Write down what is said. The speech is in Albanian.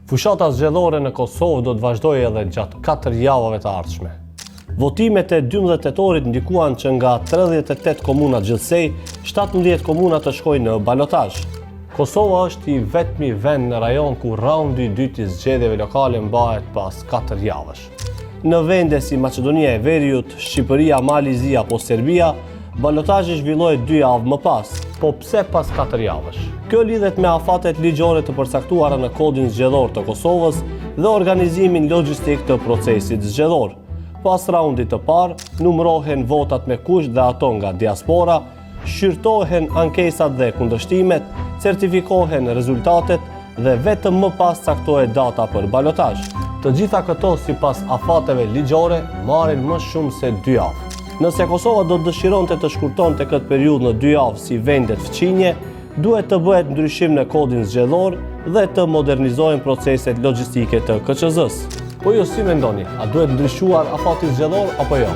Fushata zgjedhore në Kosovë do të vazhdojë edhe gjatë 4 javëve të ardhshme. Votimet e 12 tetorit ndikuan që nga 38 komuna gjithsej, 17 komuna të shkojnë në balotazh. Kosova është i vetmi vend në rajon ku raundi i dytë i zgjedhjeve lokale mbahet pas 4 javësh. Në vende si Maqedonia e Veriut, Shqipëria, Malizia apo Serbia, balotazhi zhvillohet 2 javë më pas, po pse pas 4 javësh? Kjo lidhet me afatet ligjore të përcaktuara në kodin zgjedhor të Kosovës dhe organizimin logjistik të procesit zgjedhor. Pas raundit të parë, numërohen votat me kusht dhe ato nga diaspora, shqyrtohen ankesat dhe kundërshtimet, certifikohen rezultatet dhe vetëm më pas caktohet data për balotazh. Të gjitha këto sipas afateve ligjore marrin më shumë se 2 javë. Nëse Kosova do të dëshironte të shkurtonte këtë periudhë në 2 javë si vendet fqinje, duhet të bëhet ndryshim në kodin zgjedhor dhe të modernizohen proceset logjistike të KQZ-s. Po ju si mendoni, a duhet ndryshuar afati zgjedhor apo jo?